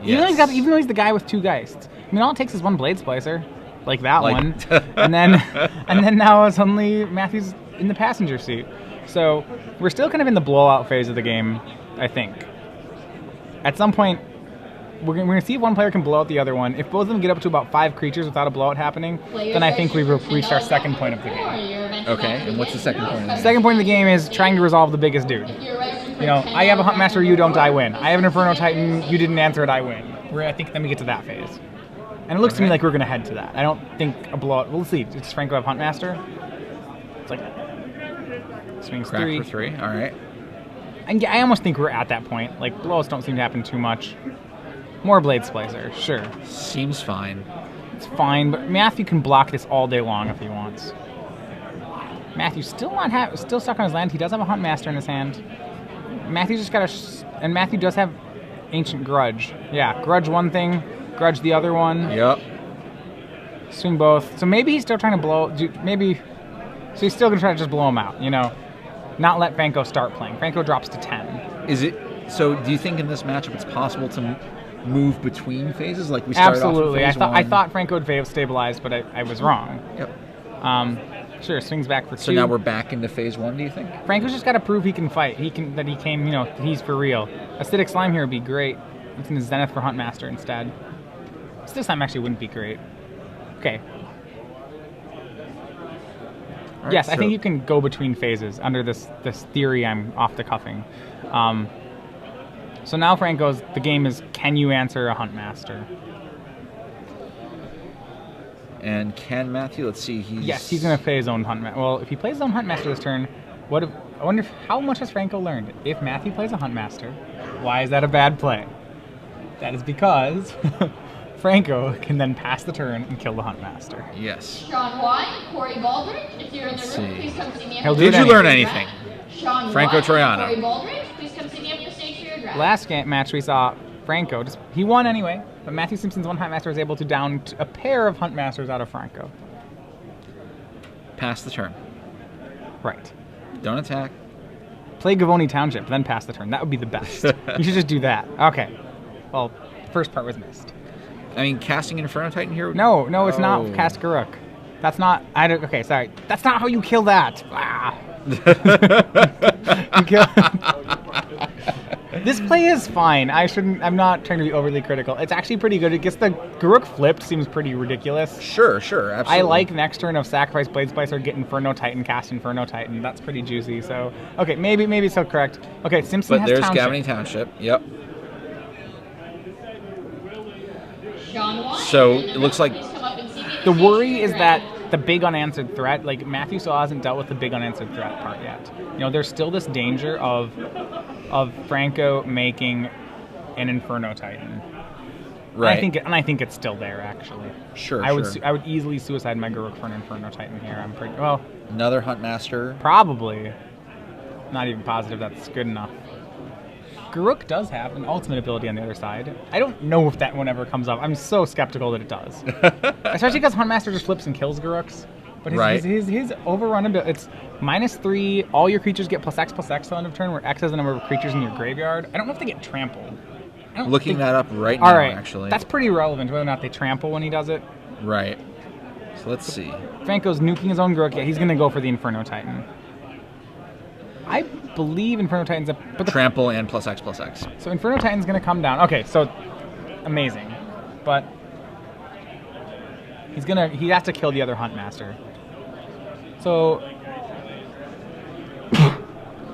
Speaker 2: Yes.
Speaker 1: Even though he's the guy with 2 Geists. All it takes is one Blade Splicer, like that one, and then now suddenly Matthew's in the passenger seat. So we're still kind of in the blowout phase of the game, I think. At some point, we're going to see if one player can blow out the other one. If both of them get up to about 5 creatures without a blowout happening, then I think we've reached our second point of the game.
Speaker 2: Okay, and what's the second point of the game?
Speaker 1: The second point of the game is trying to resolve the biggest dude. I have a Huntmaster, you don't, I win. I have an Inferno Titan, you didn't answer it, I win. I think then we get to that phase. And it looks to me like we're going to head to that. I don't think a blowout... We'll see. Does Franco have Huntmaster? It's like... Swings
Speaker 2: Crack
Speaker 1: 3.
Speaker 2: for 3, all right.
Speaker 1: And I almost think we're at that point. Blowouts don't seem to happen too much. More Blade Splicer, sure.
Speaker 2: Seems fine.
Speaker 1: It's fine, but Matthew can block this all day long if he wants. Matthew's still stuck on his land. He does have a Huntmaster in his hand. Matthew's just got and Matthew does have Ancient Grudge. Yeah, Grudge one thing, Grudge the other one.
Speaker 2: Yep.
Speaker 1: Swing both. So maybe he's still trying to so he's still going to try to just blow him out, Not let Franco start playing. Franco drops to 10.
Speaker 2: So do you think in this matchup it's possible to move between phases? Like we started
Speaker 1: Absolutely.
Speaker 2: off in phase 1.
Speaker 1: I thought Franco would stabilize, but I was wrong.
Speaker 2: Yep.
Speaker 1: Sure, swings back for 2.
Speaker 2: So now we're back into phase 1, do you think?
Speaker 1: Franco's just got to prove he can fight. He's for real. Acidic Slime here would be great. It's in the Zenith for Huntmaster instead. Acidic Slime actually wouldn't be great. Okay. Right, yes, I think you can go between phases under this theory I'm off the cuffing. So now the game is, can you answer a Huntmaster?
Speaker 2: And can Matthew? Let's see.
Speaker 1: Yes, he's going to play his own Huntmaster. Well, if he plays his own Huntmaster this turn, I wonder how much has Franco learned? If Matthew plays a Huntmaster, why is that a bad play? That is because Franco can then pass the turn and kill the Huntmaster.
Speaker 2: Yes.
Speaker 3: Sean White, Corey Baldridge, if you're in the room, please come see me.
Speaker 2: Did you learn anything?
Speaker 3: Sean
Speaker 2: Franco
Speaker 3: White,
Speaker 2: Troiano.
Speaker 3: Corey Baldridge, please come see me up the stage for your draft.
Speaker 1: Last match we saw Franco, he won anyway, but Matthew Simpson's one Huntmaster was able to down a pair of Huntmasters out of Franco.
Speaker 2: Pass the turn.
Speaker 1: Right.
Speaker 2: Don't attack.
Speaker 1: Play Gavoni Township, then pass the turn. That would be the best. You should just do that. Okay. Well, the first part was missed.
Speaker 2: I mean, casting Inferno Titan here?
Speaker 1: No, it's not cast Garruk. That's not... Okay, sorry. That's not how you kill that. Ah. This play is fine. I'm not trying to be overly critical. It's actually pretty good. It gets the Garruk flipped seems pretty ridiculous.
Speaker 2: Sure, absolutely.
Speaker 1: I like next turn of Sacrifice Blade Splicer, get Inferno Titan, cast Inferno Titan. That's pretty juicy. So, okay, maybe it's still correct. Okay, Simpson has
Speaker 2: there's
Speaker 1: Township.
Speaker 2: Gavoni Township. Yep.
Speaker 3: Sean White,
Speaker 2: So it looks like
Speaker 3: please come up and see me at
Speaker 1: The
Speaker 3: stage
Speaker 1: worry
Speaker 3: for
Speaker 1: is
Speaker 3: your
Speaker 1: that
Speaker 3: draft.
Speaker 1: the big unanswered threat. Like, Matthew still hasn't dealt with the big unanswered threat part yet. You know, there's still this danger of Franco making an Inferno Titan.
Speaker 2: Right.
Speaker 1: And I think it's still there, actually.
Speaker 2: Sure,
Speaker 1: I would easily suicide my Garruk for an Inferno Titan here. I'm pretty well.
Speaker 2: Another Huntmaster.
Speaker 1: Probably. Not even positive that's good enough. Garruk does have an ultimate ability on the other side. I don't know if that one ever comes up. I'm so skeptical that it does. Especially because Huntmaster just flips and kills Garuks. But his overrun ability, it's -3, all your creatures get +X till end of turn, where X is the number of creatures in your graveyard. I don't know if they get trampled.
Speaker 2: Looking that up right now, actually.
Speaker 1: That's pretty relevant, whether or not they trample when he does it.
Speaker 2: Right. So let's see.
Speaker 1: Franco's nuking his own Garruk. Yeah, he's going to go for the Inferno Titan. I believe Inferno Titan's a... But
Speaker 2: Trample and +X.
Speaker 1: So Inferno Titan's going to come down. Okay, so amazing. But he has to kill the other Huntmaster. So...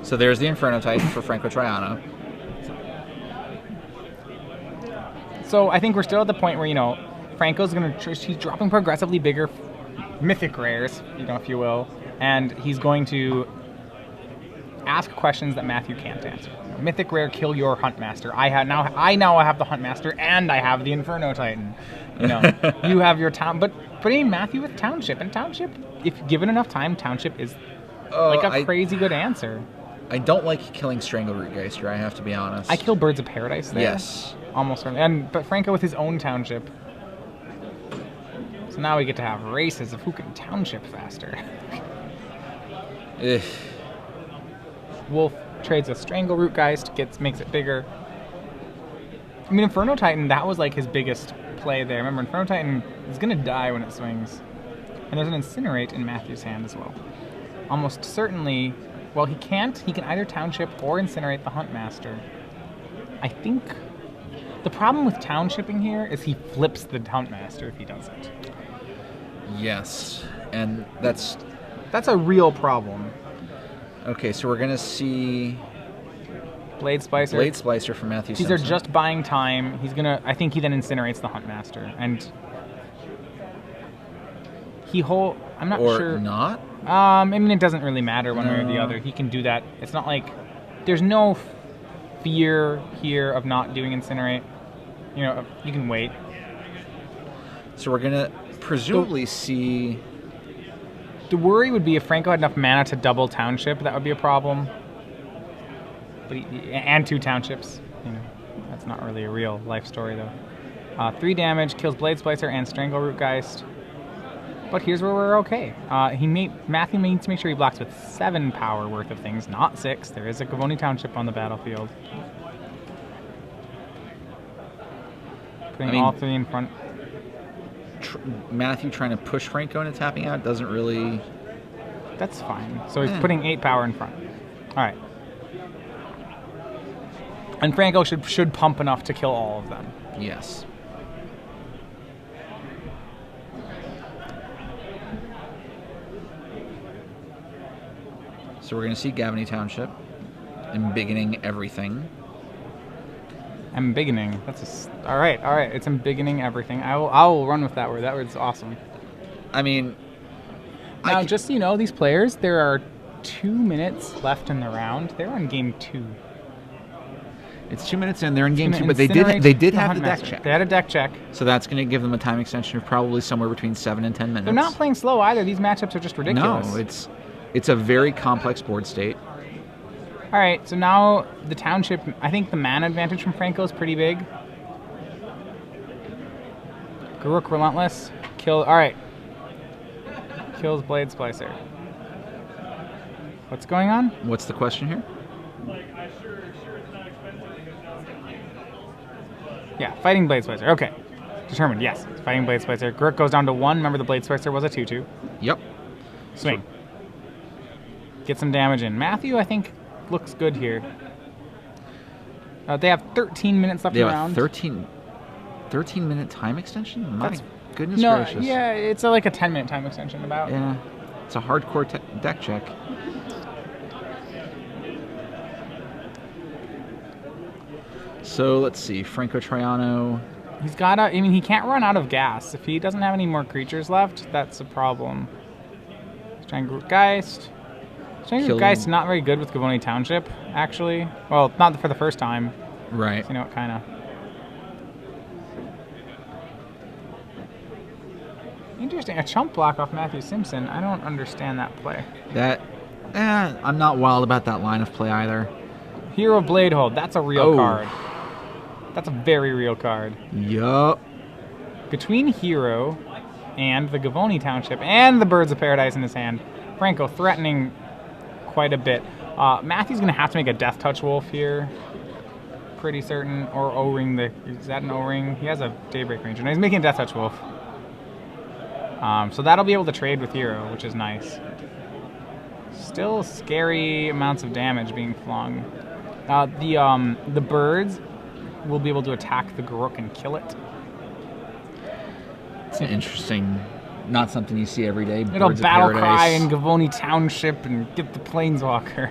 Speaker 2: So there's the Inferno Titan for Franco Troiano.
Speaker 1: So I think we're still at the point where, you know, Franco's he's dropping progressively bigger mythic rares, you know, if you will, and he's going to ask questions that Matthew can't answer. Mythic rare, kill your Huntmaster. I now have the Huntmaster and I have the Inferno Titan. You know, you have your town, but putting in Matthew with Township, and Township, if given enough time, Township is like a crazy good answer.
Speaker 2: I don't like killing Strangleroot Geister, I have to be honest.
Speaker 1: I kill Birds of Paradise there.
Speaker 2: Yes.
Speaker 1: Almost certainly. But Franco with his own Township. So now we get to have races of who can Township faster. Wolf trades with Strangleroot Geist, makes it bigger. I mean, Inferno Titan, that was like his biggest play there. Remember, Inferno Titan is going to die when it swings. And there's an Incinerate in Matthew's hand as well. Almost certainly, well, he can't. He can either Township or Incinerate the Huntmaster. I think the problem with Townshipping here is he flips the Huntmaster if he does it.
Speaker 2: Yes, and that's
Speaker 1: a real problem.
Speaker 2: Okay, so we're gonna see
Speaker 1: Blade Splicer.
Speaker 2: Blade Splicer from Matthew
Speaker 1: These
Speaker 2: Simpson.
Speaker 1: are just buying time. I think he then incinerates the Huntmaster, and I'm not sure.
Speaker 2: Or not?
Speaker 1: I mean, it doesn't really matter one way or the other. He can do that. It's not like there's no fear here of not doing incinerate. You know, you can wait.
Speaker 2: So we're gonna presumably see.
Speaker 1: The worry would be if Franco had enough mana to double Township, that would be a problem. But and 2 Townships. You know, that's not really a real life story though. 3 damage, kills Blade Splicer and Strangleroot Geist. But here's where we're okay. Matthew needs to make sure he blocks with 7 power worth of things, not 6. There is a Gavoni Township on the battlefield. Putting all 3 in front.
Speaker 2: Matthew trying to push Franco into tapping out doesn't really...
Speaker 1: That's fine. So he's putting 8 power in front. All right. And Franco should pump enough to kill all of them.
Speaker 2: Yes. So we're going to see Gavony Township embiggening everything.
Speaker 1: Embiggening. All right. It's embiggening everything. I will run with that word. That word's awesome.
Speaker 2: I mean,
Speaker 1: now just so you know, these players, there are 2 minutes left in the round. They're on game 2.
Speaker 2: It's 2 minutes in. They're in game 2, but they did have the deck check.
Speaker 1: They had a deck check.
Speaker 2: So that's going to give them a time extension of probably somewhere between 7 and 10 minutes.
Speaker 1: They're not playing slow either. These matchups are just ridiculous.
Speaker 2: No, it's a very complex board state.
Speaker 1: All right, so now the Township, I think the mana advantage from Franco is pretty big. Garruk Relentless. All right. Kills Blade Splicer. What's going on?
Speaker 2: What's the question here?
Speaker 1: Yeah, fighting Blade Splicer. Okay. Determined, yes. Fighting Blade Splicer. Garruk goes down to 1. Remember, the Blade Splicer was a 2/2.
Speaker 2: Yep.
Speaker 1: Swing. Get some damage in. Matthew, I think, looks good here. They have 13 minutes left in the round.
Speaker 2: They have a 13-minute time extension? My goodness gracious.
Speaker 1: Yeah, it's like a 10-minute time extension about.
Speaker 2: Yeah, it's a hardcore deck check. So let's see, Franco Troiano
Speaker 1: He's got I mean, he can't run out of gas. If he doesn't have any more creatures left, that's a problem. Stranglegeist. Stranglegeist not very good with Gavoni Township, actually. Well, not for the first time.
Speaker 2: Right.
Speaker 1: So, you know what, kind of. Interesting. A chump block off Matthew Simpson. I don't understand that play.
Speaker 2: I'm not wild about that line of play either.
Speaker 1: Hero Bladehold. That's a real card. That's a very real card.
Speaker 2: Yup.
Speaker 1: Between Hero and the Gavoni Township and the Birds of Paradise in his hand, Franco threatening quite a bit. Matthew's going to have to make a Death Touch Wolf here. Pretty certain. Or O-Ring. Is that an O-Ring? He has a Daybreak Ranger. No, he's making a Death Touch Wolf. So that'll be able to trade with Hero, which is nice. Still scary amounts of damage being flung. The birds will be able to attack the Garruk and kill it.
Speaker 2: It's an interesting, not something you see every day.
Speaker 1: It'll
Speaker 2: Birds of
Speaker 1: battle
Speaker 2: Paradise.
Speaker 1: cry in Gavoni Township and get the Planeswalker.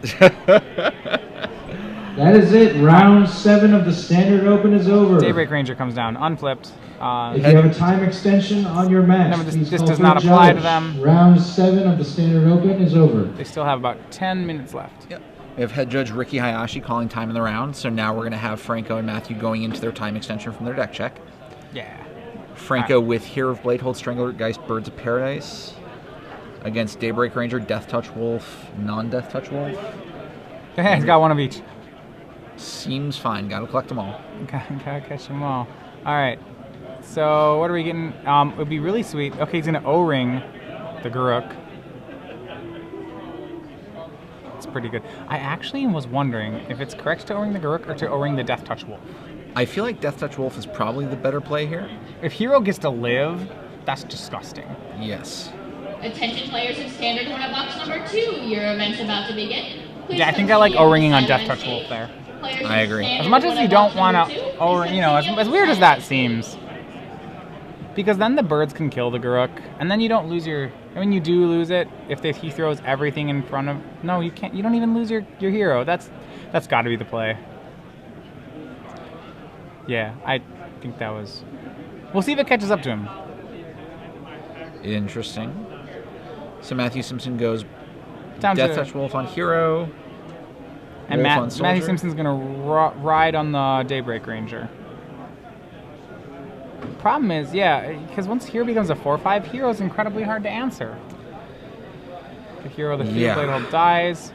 Speaker 4: That is it. Round 7 of the Standard Open is over.
Speaker 1: Daybreak Ranger comes down, unflipped.
Speaker 4: If you have a time extension on your match,
Speaker 1: No, this
Speaker 4: please call
Speaker 1: does
Speaker 4: for
Speaker 1: not
Speaker 4: a
Speaker 1: apply to
Speaker 4: judge.
Speaker 1: them.
Speaker 4: Round 7 of the Standard Open is over.
Speaker 1: They still have about 10 minutes left.
Speaker 2: Yep. We have head judge Ricky Hayashi calling time in the round, so now we're going to have Franco and Matthew going into their time extension from their deck check.
Speaker 1: Yeah.
Speaker 2: Franco with Hero of Bladehold, Stranglegeist, Birds of Paradise against Daybreak Ranger, Death Touch Wolf, non-Death Touch Wolf.
Speaker 1: He's got one of each.
Speaker 2: Seems fine. Got to collect them all.
Speaker 1: Gotta catch them all. All right. So what are we getting? It would be really sweet. Okay, he's gonna O-Ring the Garruk. It's pretty good. I actually was wondering if it's correct to O-Ring the Garruk or to O-Ring the Death Touch Wolf.
Speaker 2: I feel like Death Touch Wolf is probably the better play here.
Speaker 1: If Hero gets to live, that's disgusting.
Speaker 2: Yes.
Speaker 3: Attention players in Standard Tournament Box number 2. Your event's about to begin. Please
Speaker 1: Yeah, I think I like
Speaker 3: continue
Speaker 1: O-Ringing on
Speaker 3: to
Speaker 1: Death
Speaker 3: stand
Speaker 1: Touch
Speaker 3: on
Speaker 1: Wolf
Speaker 3: stage.
Speaker 1: there.
Speaker 3: Players in
Speaker 2: I agree.
Speaker 3: Standard
Speaker 1: As much as you
Speaker 3: Tournament
Speaker 1: don't
Speaker 3: Box
Speaker 1: want
Speaker 3: number
Speaker 1: to,
Speaker 3: 2,
Speaker 1: or
Speaker 3: please
Speaker 1: you know,
Speaker 3: continue
Speaker 1: as
Speaker 3: to
Speaker 1: weird as
Speaker 3: stand.
Speaker 1: that seems, because then the birds can kill the Garruk, and then you don't lose your. I mean, you do lose it if he throws everything in front of. No, you can't. You don't even lose your hero. That's got to be the play. Yeah, I think that was. We'll see if it catches up to him.
Speaker 2: Interesting. So Matthew Simpson goes
Speaker 1: Down
Speaker 2: Death
Speaker 1: to,
Speaker 2: Touch Wolf on Hero.
Speaker 1: and
Speaker 2: Wolf on
Speaker 1: Matthew
Speaker 2: Soldier.
Speaker 1: Simpson's gonna ride on the Daybreak Ranger. Problem is, yeah, because once Hero becomes a 4/5, Hero's incredibly hard to answer. The Hero, the
Speaker 2: Yeah.
Speaker 1: Field Blade dies.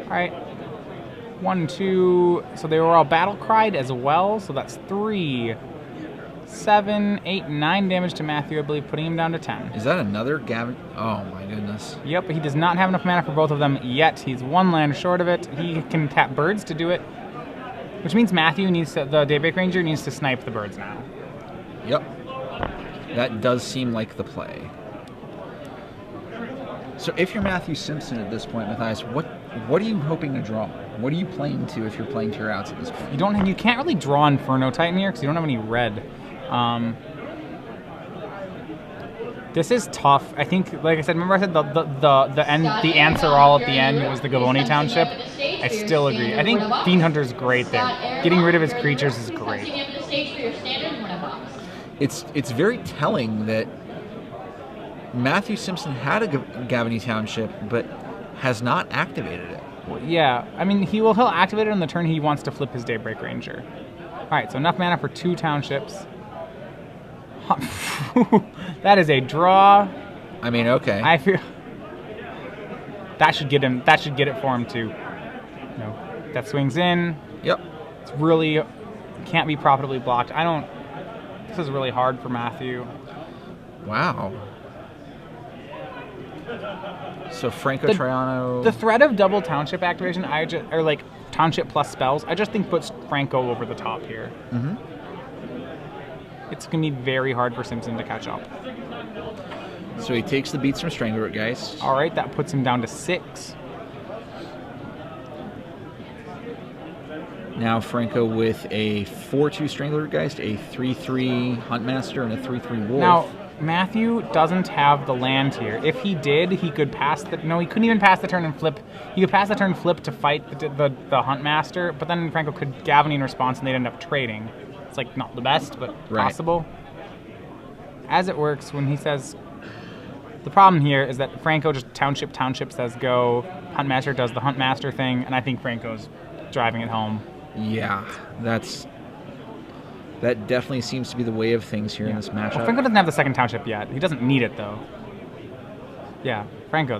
Speaker 1: Alright. 1, 2. So they were all battle cried as well. So that's 3, 7, 8, 9 damage to Matthew, I believe, putting him down to 10.
Speaker 2: Is that another Gavin? Oh my goodness.
Speaker 1: Yep, he does not have enough mana for both of them yet. He's 1 land short of it. He can tap birds to do it, which means Matthew needs to, the Daybreak Ranger needs to snipe the birds now.
Speaker 2: Yep. That does seem like the play. So if you're Matthew Simpson at this point, Matthias, what are you hoping to draw? What are you playing to if you're playing to your outs at this point?
Speaker 1: You can't really draw Inferno Titan here because you don't have any red. This is tough. I think, like I said, remember I said the answer all at the end was the Gavoni Township. I still agree. I think Fiend Hunter's great there. Getting rid of his creatures is great.
Speaker 3: Continue up the stage for your Standard Tournament Box.
Speaker 2: It's very telling that Matthew Simpson had a Gavony Township, but has not activated it.
Speaker 1: Yeah, I mean he'll activate it on the turn he wants to flip his Daybreak Ranger. All right, so enough mana for 2 townships. That is a draw.
Speaker 2: I mean, okay.
Speaker 1: I feel that should get him. That should get it for him too. No, that swings in.
Speaker 2: Yep.
Speaker 1: It's really can't be profitably blocked. This is really hard for Matthew.
Speaker 2: Wow. So Franco Troiano.
Speaker 1: The threat of double township activation, or like township plus spells, I just think puts Franco over the top here.
Speaker 2: Mm-hmm.
Speaker 1: It's gonna be very hard for Simpson to catch up.
Speaker 2: So he takes the beats from Stranglegeist.
Speaker 1: All right, that puts him down to 6.
Speaker 2: Now Franco with a 4/2 Stranglegeist, a 3/3 Huntmaster, and a 3/3 Wolf.
Speaker 1: Now, Matthew doesn't have the land here. If he did, he could pass the... No, he couldn't even pass the turn and flip. He could pass the turn and flip to fight the Huntmaster, but then Franco could Gavony in response and they'd end up trading. It's like not the best, but
Speaker 2: Right.
Speaker 1: possible. As it works, when he says, the problem here is that Franco just township says go, Huntmaster does the Huntmaster thing, and I think Franco's driving it home.
Speaker 2: Yeah, that definitely seems to be the way of things here in this matchup.
Speaker 1: Well, Franco doesn't have the second township yet. He doesn't need it though. Yeah, Franco.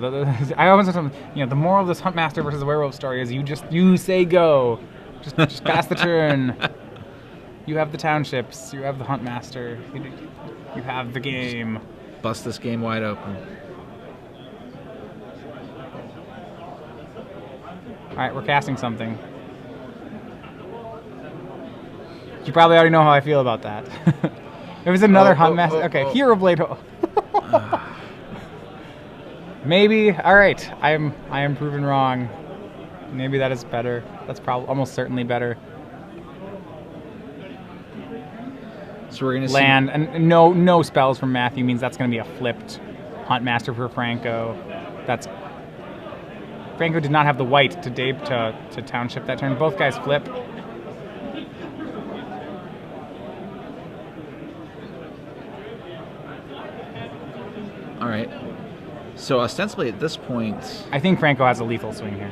Speaker 1: I always have the moral of this Huntmaster versus Werewolf story is you say go, just pass the turn. You have the townships. You have the Huntmaster. You have the game.
Speaker 2: Bust this game wide open.
Speaker 1: All right, we're casting something. You probably already know how I feel about that. It was another Huntmaster. Okay, Hero Blade. Maybe. All right, I am proven wrong. Maybe that is better. That's probably almost certainly better.
Speaker 2: So we're gonna
Speaker 1: Land and no spells from Matthew means that's gonna be a flipped Huntmaster for Franco. Franco did not have the white to township that turn. Both guys flip.
Speaker 2: All right. So ostensibly at this point,
Speaker 1: I think Franco has a lethal swing here.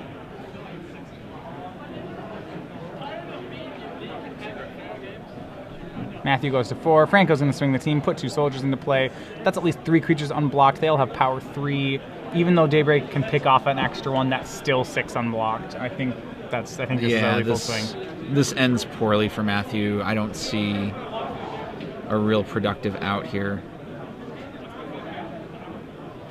Speaker 1: Matthew goes to 4. Franco's going to swing the team, put 2 soldiers into play. That's at least 3 creatures unblocked. They'll have power 3. Even though Daybreak can pick off an extra one, that's still 6 unblocked. I think this is a lethal swing.
Speaker 2: This ends poorly for Matthew. I don't see a real productive out here.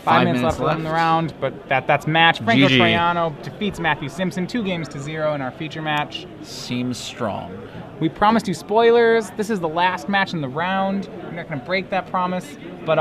Speaker 1: 5 minutes left in the round, but that's match. Franco Troiano defeats Matthew Simpson 2-0 in our feature match.
Speaker 2: Seems strong.
Speaker 1: We promised you spoilers. This is the last match in the round. We're not going to break that promise, but